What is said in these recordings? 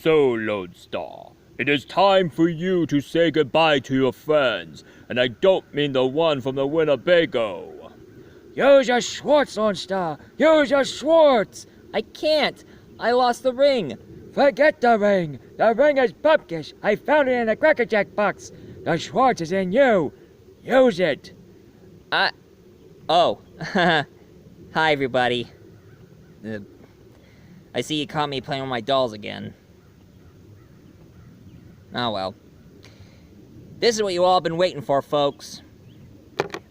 So, Lone Star, it is time for you to say goodbye to your friends, and I don't mean the one from the Winnebago. Use your Schwartz, Lone Star! Use your Schwartz! I can't! I lost the ring! Forget the ring! The ring is Bupkish! I found it in a Cracker Jack box! The Schwartz is in you! Use it! Oh. Hi, everybody. I see you caught me playing with my dolls again. Oh well. This is what you all been waiting for, folks.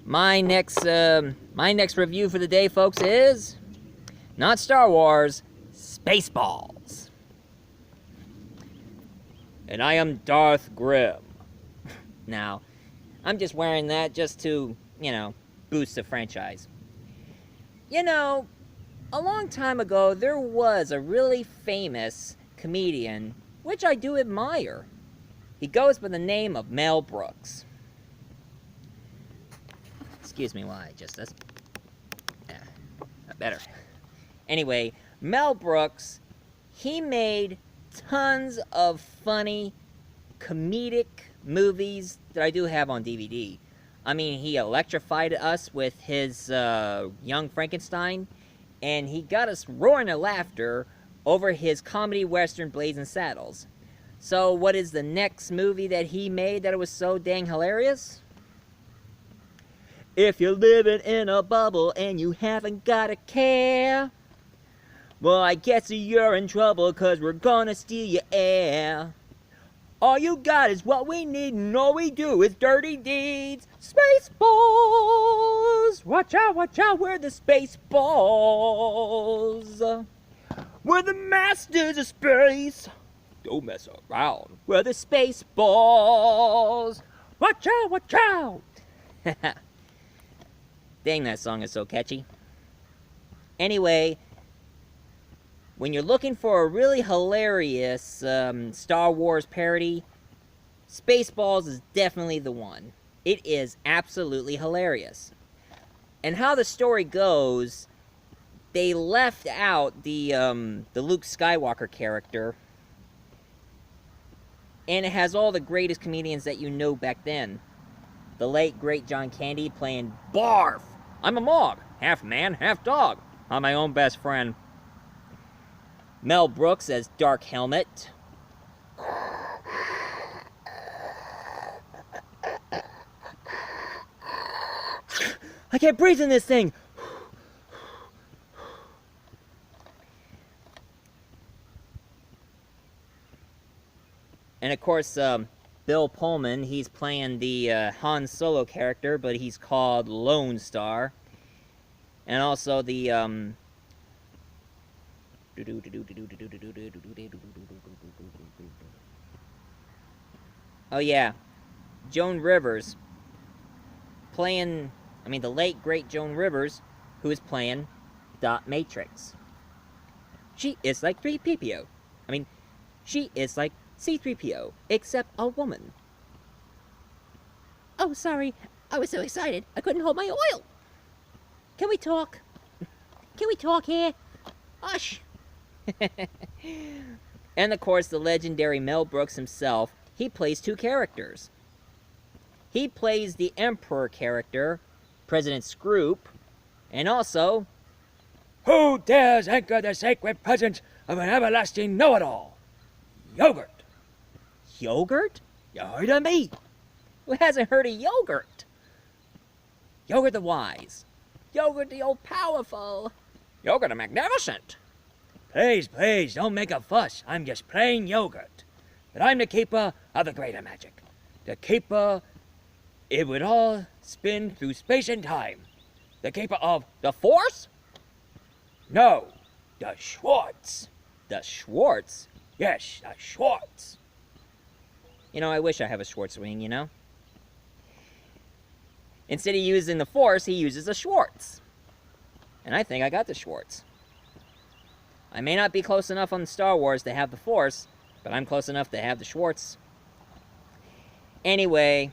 My next review for the day, folks, is not Star Wars, Spaceballs. And I am Darth Grimm. Now, I'm just wearing that just to, boost the franchise. A long time ago, there was a really famous comedian, which I do admire. He goes by the name of Mel Brooks. Excuse me while I adjust this. Better. Anyway, Mel Brooks, he made tons of funny, comedic movies that I do have on DVD. I mean, he electrified us with his Young Frankenstein, and he got us roaring in laughter over his comedy western Blazing Saddles. So what is the next movie that he made that was so dang hilarious? If you're living in a bubble and you haven't got a care, well, I guess you're in trouble, 'cause we're gonna steal your air. All you got is what we need, and all we do is dirty deeds. Spaceballs! Watch out, we're the Spaceballs. We're the masters of space. Don't mess around. We're the Spaceballs. Watch out! Dang, that song is so catchy. Anyway, when you're looking for a really hilarious Star Wars parody, Spaceballs is definitely the one. It is absolutely hilarious. And how the story goes, they left out the Luke Skywalker character, and it has all the greatest comedians that you know back then. The late, great John Candy playing Barf! I'm a Mog, half man, half dog. I'm my own best friend. Mel Brooks as Dark Helmet. I can't breathe in this thing! And of course, Bill Pullman, he's playing the Han Solo character, but he's called Lone Star. And also the, oh yeah, Joan Rivers, the late great Joan Rivers, who is playing Dot Matrix. She is like 3PO. She is like C-3PO, except a woman. Oh, sorry. I was so excited, I couldn't hold my oil. Can we talk? Can we talk here? Hush. And of course, the legendary Mel Brooks himself, he plays two characters. He plays the Emperor character, President Scroop, and also... Who dares anchor the sacred presence of an everlasting know-it-all? Yogurt! Yogurt? You heard of me? Who hasn't heard of yogurt? Yogurt the wise. Yogurt the all-powerful. Yogurt the magnificent. Please, don't make a fuss. I'm just plain yogurt. But I'm the keeper of the greater magic. The keeper, it would all spin through space and time. The keeper of the Force? No, the Schwartz. The Schwartz? Yes, the Schwartz. I wish I have a Schwartz ring, Instead of using the Force, he uses a Schwartz. And I think I got the Schwartz. I may not be close enough on Star Wars to have the Force, but I'm close enough to have the Schwartz. Anyway,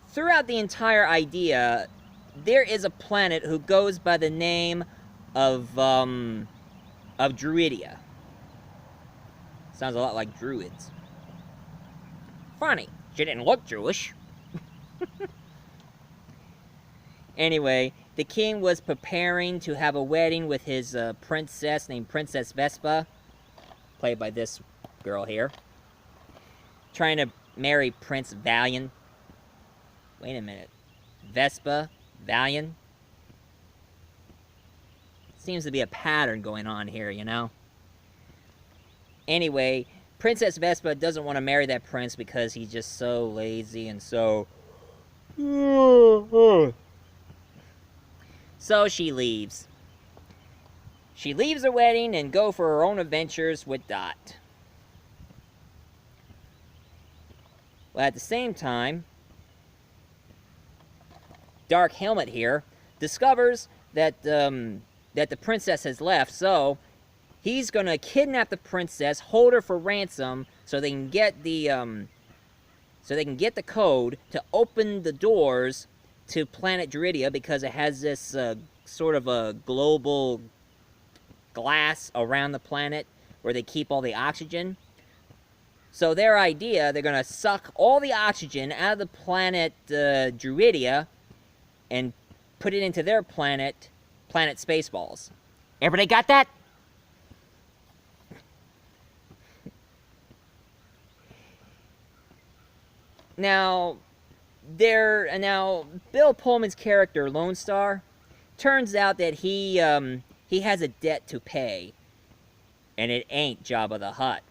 throughout the entire idea, there is a planet who goes by the name of Druidia. Sounds a lot like druids. Funny, she didn't look Jewish. Anyway, the king was preparing to have a wedding with his princess named Princess Vespa, played by this girl here. Trying to marry Prince Valiant. Wait a minute. Vespa? Valiant? Seems to be a pattern going on here, you know? Anyway, Princess Vespa doesn't want to marry that prince because he's just so lazy and so... So she leaves. She leaves her wedding and go for her own adventures with Dot. Well, at the same time, Dark Helmet here discovers that that the princess has left, so he's gonna kidnap the princess, hold her for ransom, so they can get the code to open the doors to planet Druidia, because it has this sort of a global glass around the planet where they keep all the oxygen. So their idea, they're going to suck all the oxygen out of the planet Druidia and put it into their planet Spaceballs. Everybody got that? Now, Bill Pullman's character, Lone Star, turns out that he has a debt to pay, and it ain't Jabba the Hutt.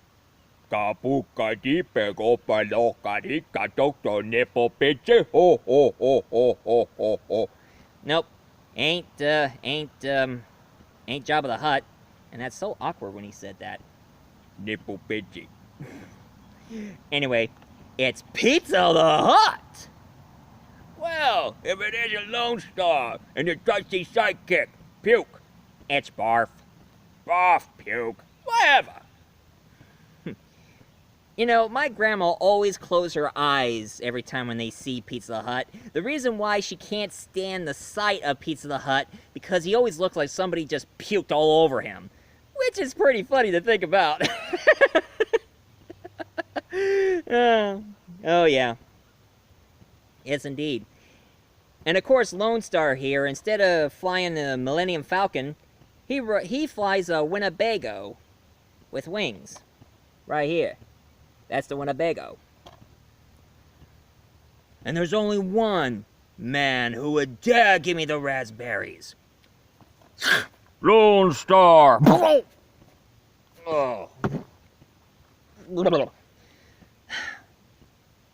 Nope, ain't Jabba the Hutt, and that's so awkward when he said that. Nipple bitchy. Anyway, it's Pizza the Hutt. Well, if it isn't Lone Star and your trusty sidekick, Puke. It's Barf. Barf, Puke, whatever. You know, my grandma always closed her eyes every time when they see Pizza the Hutt. The reason why she can't stand the sight of Pizza the Hutt, because he always looks like somebody just puked all over him. Which is pretty funny to think about. Oh yeah. Yes, indeed. And of course, Lone Star here, instead of flying the Millennium Falcon, he flies a Winnebago with wings. Right here. That's the Winnebago. And there's only one man who would dare give me the raspberries. Lone Star. Oh.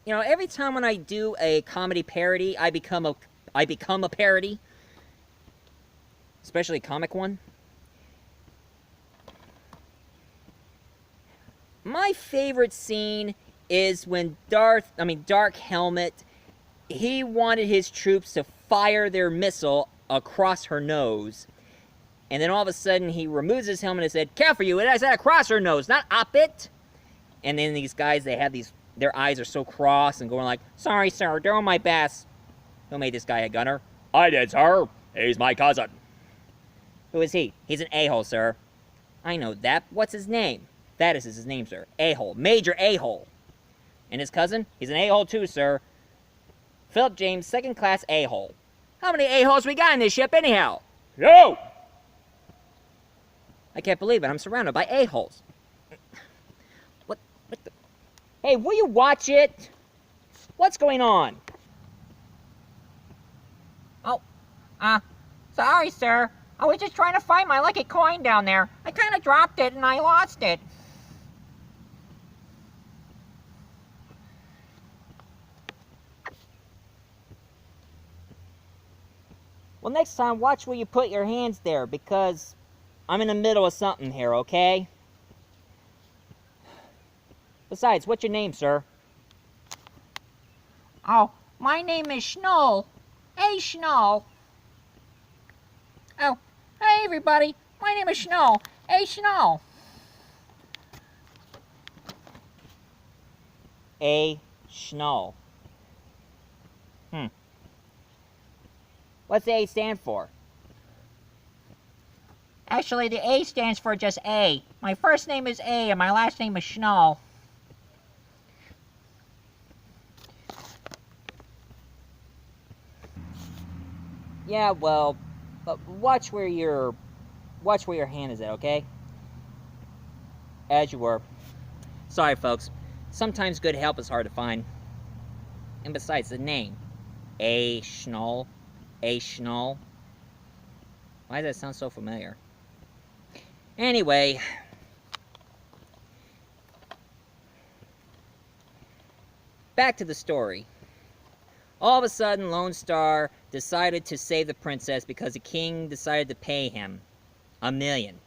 You know, every time when I do a comedy parody, I become a parody. Especially a comic one. My favorite scene is when Dark Helmet, he wanted his troops to fire their missile across her nose. And then all of a sudden he removes his helmet and said, "Careful you, it is across her nose, not up it." And then these guys, their eyes are so cross and going like, "Sorry, sir, doing my best." Who made this guy a gunner? I did, sir. He's my cousin. Who is he? He's an a-hole, sir. I know that. What's his name? That is his name, sir. A-hole. Major A-hole. And his cousin? He's an a-hole too, sir. Philip James, second class a-hole. How many a-holes we got in this ship anyhow? Yo! I can't believe it. I'm surrounded by a-holes. What the... Hey, will you watch it? What's going on? Oh, sorry, sir. I was just trying to find my lucky coin down there. I kind of dropped it and I lost it. Well, next time, watch where you put your hands there, because I'm in the middle of something here, okay? Besides, what's your name, sir? Oh, my name is Schnoll. Hey, Schnoll. Oh, hey, everybody. My name is Schnoll. Hey, Schnoll. A. Schnoll. What's the A stand for? Actually, the A stands for just A. My first name is A and my last name is Schnall. Yeah, well, watch where your hand is at, okay? As you were. Sorry, folks. Sometimes good help is hard to find. And besides, the name. A. Schnall. A. Schnall. Why does that sound so familiar? Anyway. Back to the story. All of a sudden, Lone Star decided to save the princess because the king decided to pay him $1 million.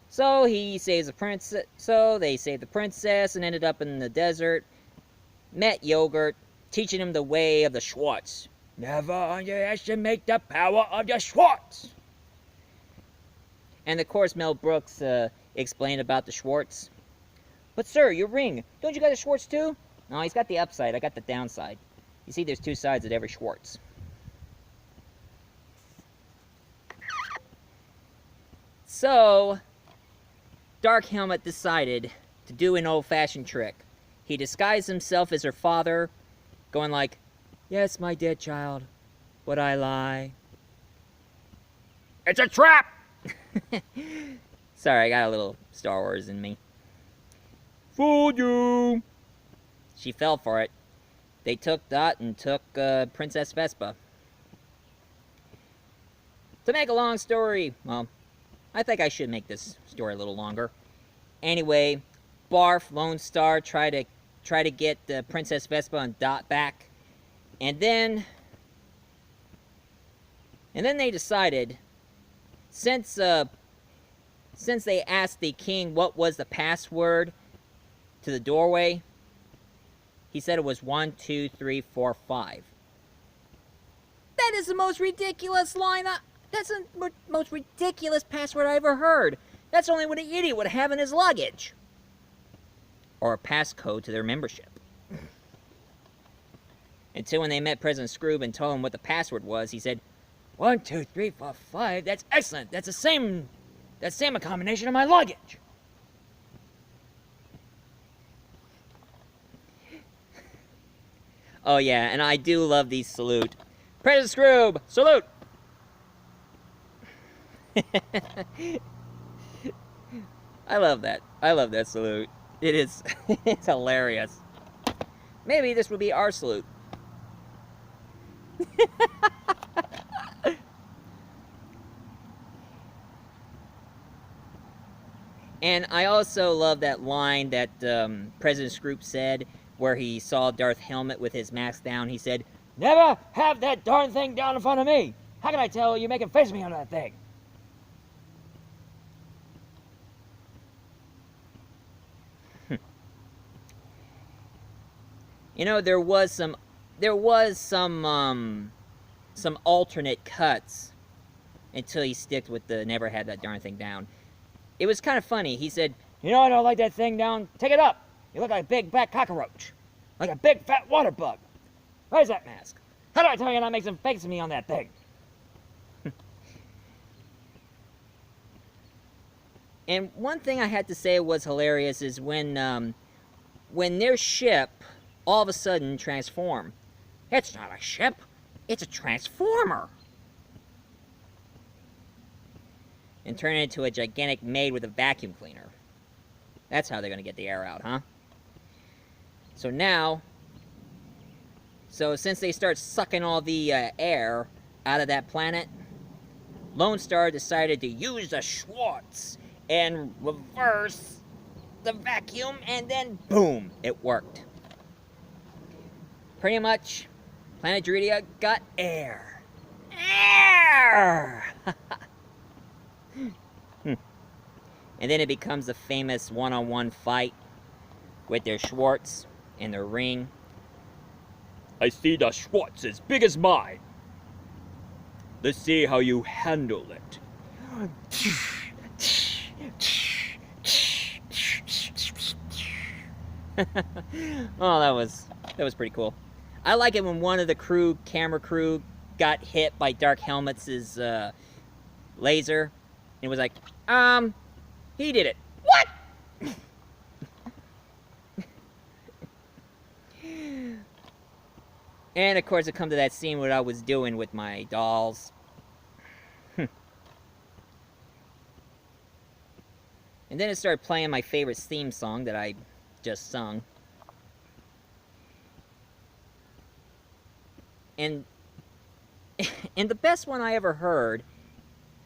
So he saves the princess. So they saved the princess and ended up in the desert. Met Yogurt, teaching him the way of the Schwartz. Never underestimate the power of the Schwartz. And of course, Mel Brooks explained about the Schwartz. But sir, your ring, don't you got a Schwartz too? No, he's got the upside, I got the downside. You see, there's two sides of every Schwartz. So, Dark Helmet decided to do an old-fashioned trick. He disguised himself as her father, going like, "Yes, my dear child, would I lie?" It's a trap! Sorry, I got a little Star Wars in me. Fooled you! She fell for it. They took Dot and took Princess Vespa. To make a long story, well, I think I should make this story a little longer. Anyway, Barf, Lone Star try to get Princess Vespa and Dot back, and then they decided, since they asked the king what was the password to the doorway, he said it was 1, 2, 3, 4, 5. That is the most ridiculous line. That's the most ridiculous password I ever heard. That's only what an idiot would have in his luggage. Or a passcode to their membership. Until when they met President Scrooge and told him what the password was, he said, 1, 2, 3, 4, 5. That's excellent. That's the same combination of my luggage. oh yeah, and I do love these salute. President Scrooge, salute! I love that. I love that salute. It is it's hilarious. Maybe this will be our salute. And I also love that line that President Scrooge said, where he saw Darth Helmet with his mask down. He said, Never have that darn thing down in front of me. How can I tell you're making face at me on that thing? you know, there was some alternate cuts until he sticked with the never had that darn thing down. It was kind of funny. He said, You know I don't like that thing down. Take it up. You look like a big fat cockroach. Like a big fat water bug. Where's that mask? How do I tell you not make some face at me on that thing? and one thing I had to say was hilarious is when their ship all of a sudden transformed. It's not a ship. It's a transformer. And turn it into a gigantic maid with a vacuum cleaner. That's how they're going to get the air out, huh? So since they start sucking all the air out of that planet, Lone Star decided to use the Schwartz and reverse the vacuum, and then boom, it worked. Pretty much, Planet Druidia got air. Air! And then it becomes the famous one-on-one fight with their Schwartz and their ring. I see the Schwartz as big as mine. Let's see how you handle it. Oh, that was pretty cool. I like it when one of the camera crew, got hit by Dark Helmet's laser. And it was like, He did it. What? And of course, it come to that scene what I was doing with my dolls. And then it started playing my favorite theme song that I just sung. And and the best one I ever heard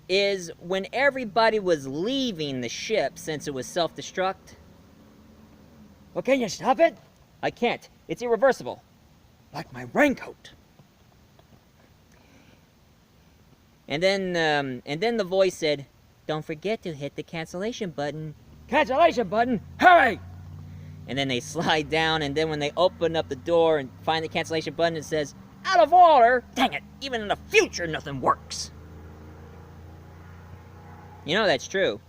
is when everybody was leaving the ship since it was self-destruct. Well, can you stop it? I can't. It's irreversible. Like my raincoat. And then the voice said, "Don't forget to hit the cancellation button." Cancellation button. Hurry! And then they slide down, and then when they open up the door and find the cancellation button, it says, "Out of order." Dang it, even in the future, nothing works. You know that's true.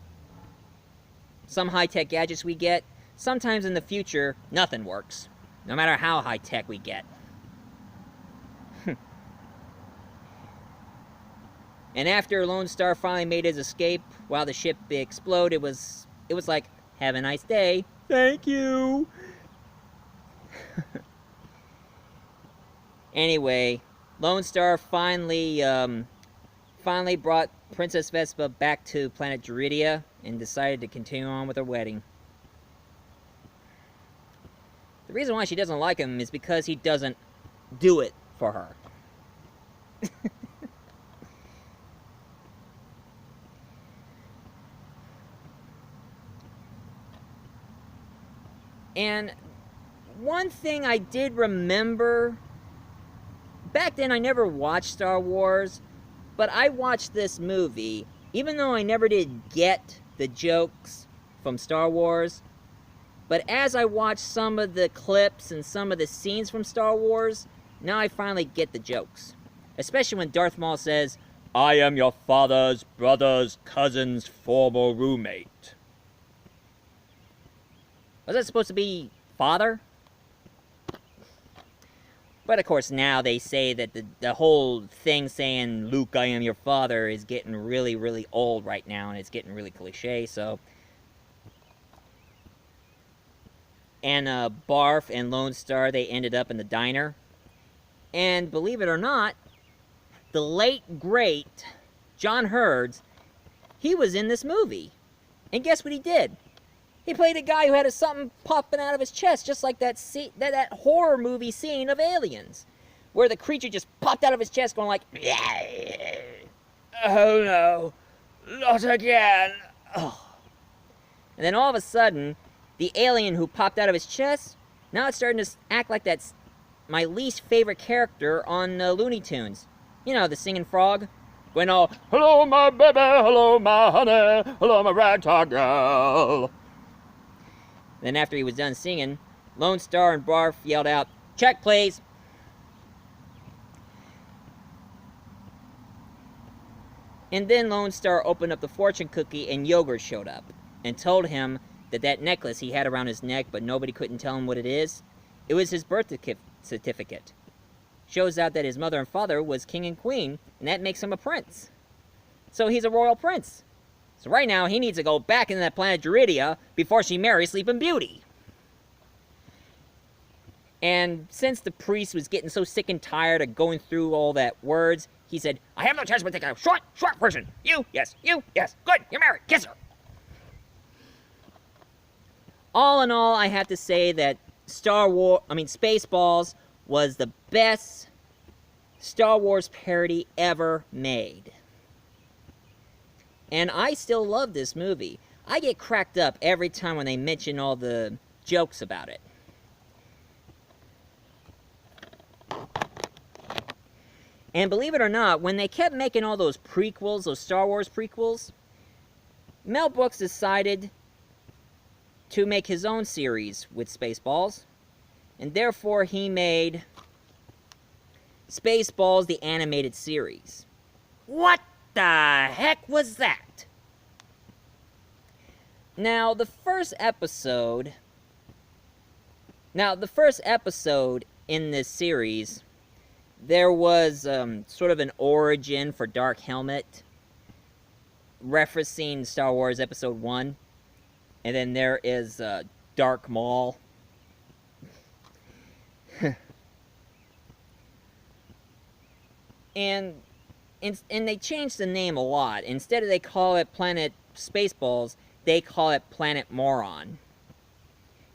Some high-tech gadgets we get, sometimes in the future, nothing works. No matter how high-tech we get. And after Lone Star finally made his escape, while the ship exploded, it was like, "Have a nice day. Thank you." Anyway, Lone Star finally brought Princess Vespa back to planet Duridia and decided to continue on with her wedding. The reason why she doesn't like him is because he doesn't do it for her. And one thing I did remember, back then I never watched Star Wars, but I watched this movie, even though I never did get the jokes from Star Wars. But as I watched some of the clips and some of the scenes from Star Wars, now I finally get the jokes. Especially when Darth Maul says, I am your father's brother's cousin's former roommate. was that supposed to be father? But of course now they say that the whole thing saying, "Luke, I am your father," is getting really, really old right now, and it's getting really cliche, so... And Barf and Lone Star, they ended up in the diner. And believe it or not, the late, great John Hurds, he was in this movie. And guess what he did? He played a guy who had something popping out of his chest, just like that horror movie scene of Aliens, where the creature just popped out of his chest going like... Oh no, not again. Oh. And then all of a sudden, the alien who popped out of his chest, now it's starting to act like that's my least favorite character on Looney Tunes. You know, the singing frog. When all, hello my baby, hello my honey, hello my ragtag girl. Then after he was done singing, Lone Star and Barf yelled out, "Check, please." And then Lone Star opened up the fortune cookie and Yogurt showed up and told him that necklace he had around his neck but nobody couldn't tell him what it is, it was his birth certificate. Shows out that his mother and father was king and queen, and that makes him a prince. So he's a royal prince. So right now, he needs to go back into that planet Duridia before she marries Sleeping Beauty. And since the priest was getting so sick and tired of going through all that words, he said, I have no choice but to take a short version. You, yes, good, you're married, kiss her. all in all, I have to say that Spaceballs was the best Star Wars parody ever made. And I still love this movie. I get cracked up every time when they mention all the jokes about it. And believe it or not, when they kept making all those prequels, those Star Wars prequels, Mel Brooks decided to make his own series with Spaceballs. And therefore he made Spaceballs, the animated series. What the heck was that? Now, the first episode in this series, there was sort of an origin for Dark Helmet. referencing Star Wars Episode 1. And then there is Dark Maul. and they changed the name a lot. Instead of they call it Planet Spaceballs, they call it Planet Moron.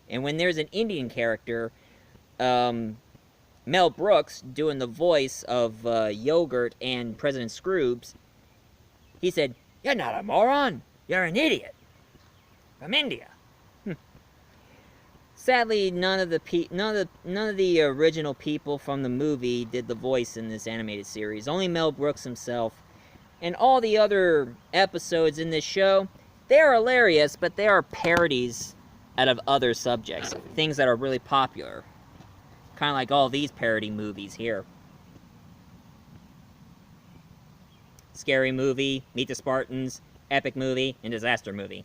And when there's an Indian character, Mel Brooks doing the voice of Yogurt and President Scrooge, he said, "You're not a moron, you're an idiot from India." Sadly, none of the original people from the movie did the voice in this animated series. Only Mel Brooks himself. And all the other episodes in this show, they are hilarious, but they are parodies out of other subjects, things that are really popular. Kind of like all these parody movies here. Scary Movie, Meet the Spartans, Epic Movie, and Disaster Movie.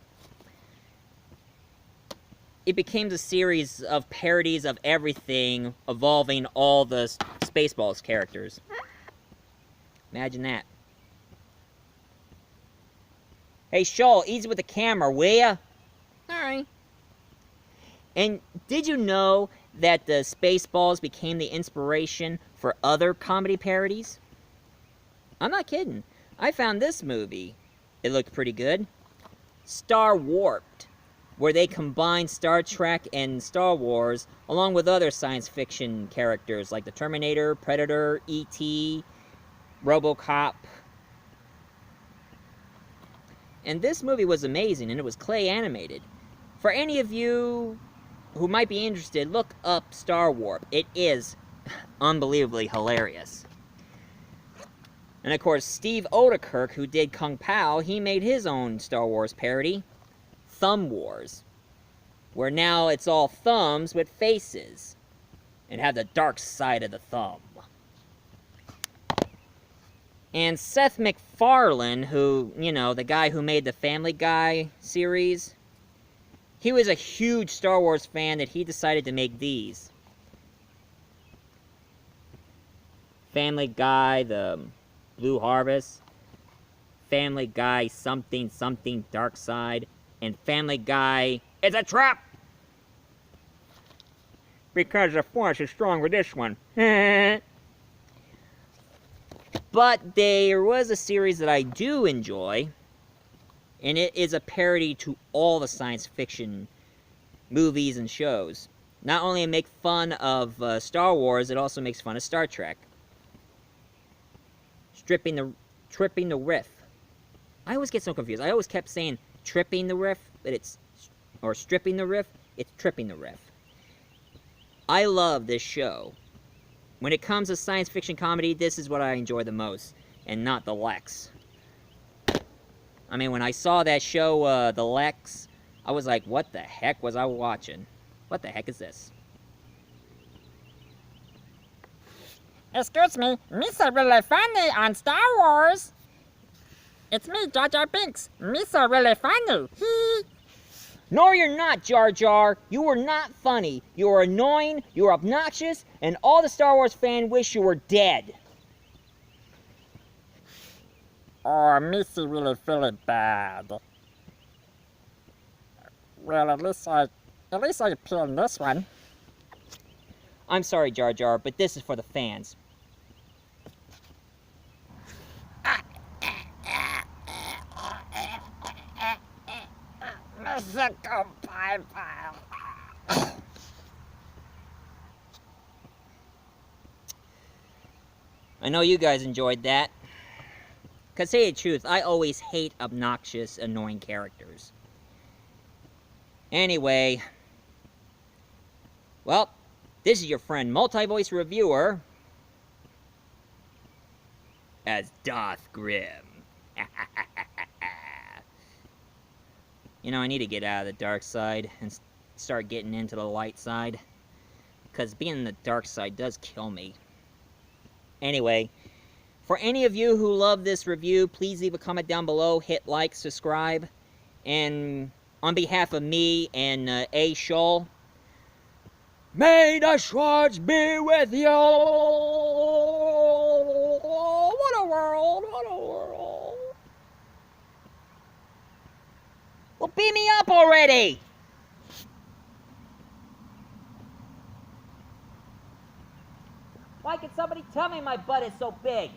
It became a series of parodies of everything, involving all the Spaceballs characters. Imagine that. Hey, Shoal, easy with the camera, will ya? Sorry. And did you know that the Spaceballs became the inspiration for other comedy parodies? I'm not kidding. I found this movie. It looked pretty good. Star Warped, where they combined Star Trek and Star Wars, along with other science fiction characters like the Terminator, Predator, E.T., RoboCop. And this movie was amazing, and it was clay animated. For any of you who might be interested, look up Star Warp. It is unbelievably hilarious. And of course, Steve Odekirk, who did Kung Pao, he made his own Star Wars parody, Thumb Wars, where now it's all thumbs with faces, and have the dark side of the thumb. And Seth MacFarlane, who, you know, the guy who made the Family Guy series, he was a huge Star Wars fan that he decided to make these. Family Guy, the Blue Harvest, Family Guy something something dark side, and Family Guy, it's a trap! Because the Force is strong with this one. But there was a series that I do enjoy, and it is a parody to all the science fiction movies and shows. Not only make fun of Star Wars, it also makes fun of Star Trek. Tripping the Riff. I always get so confused. I always kept saying tripping the riff, but it's, or stripping the riff, it's tripping the riff. I love this show. When it comes to science fiction comedy, this is what I enjoy the most, and not the Lex. I mean, when I saw that show, The Lex, I was like, what the heck was I watching? What the heck is this? Excuse me, Mr. Really Funny on Star Wars. It's me, Jar Jar Binks. Mr. Really Funny. Hee. No, you're not, Jar Jar. You were not funny. You were annoying, you were obnoxious, and all the Star Wars fans wish you were dead. Oh, Missy really feeling bad. Well, at least I appeal in this one. I'm sorry, Jar Jar, but this is for the fans. I know you guys enjoyed that. Cause say the truth, I always hate obnoxious, annoying characters. Anyway, well, this is your friend multi-voice reviewer as Darth Grim. You know, I need to get out of the dark side and start getting into the light side, because being in the dark side does kill me. Anyway, for any of you who love this review, please leave a comment down below, hit like, subscribe, and on behalf of me and A. Shoal, may the Schwartz be with you! What a world, what a world. beat me up already! Why can somebody tell me my butt is so big?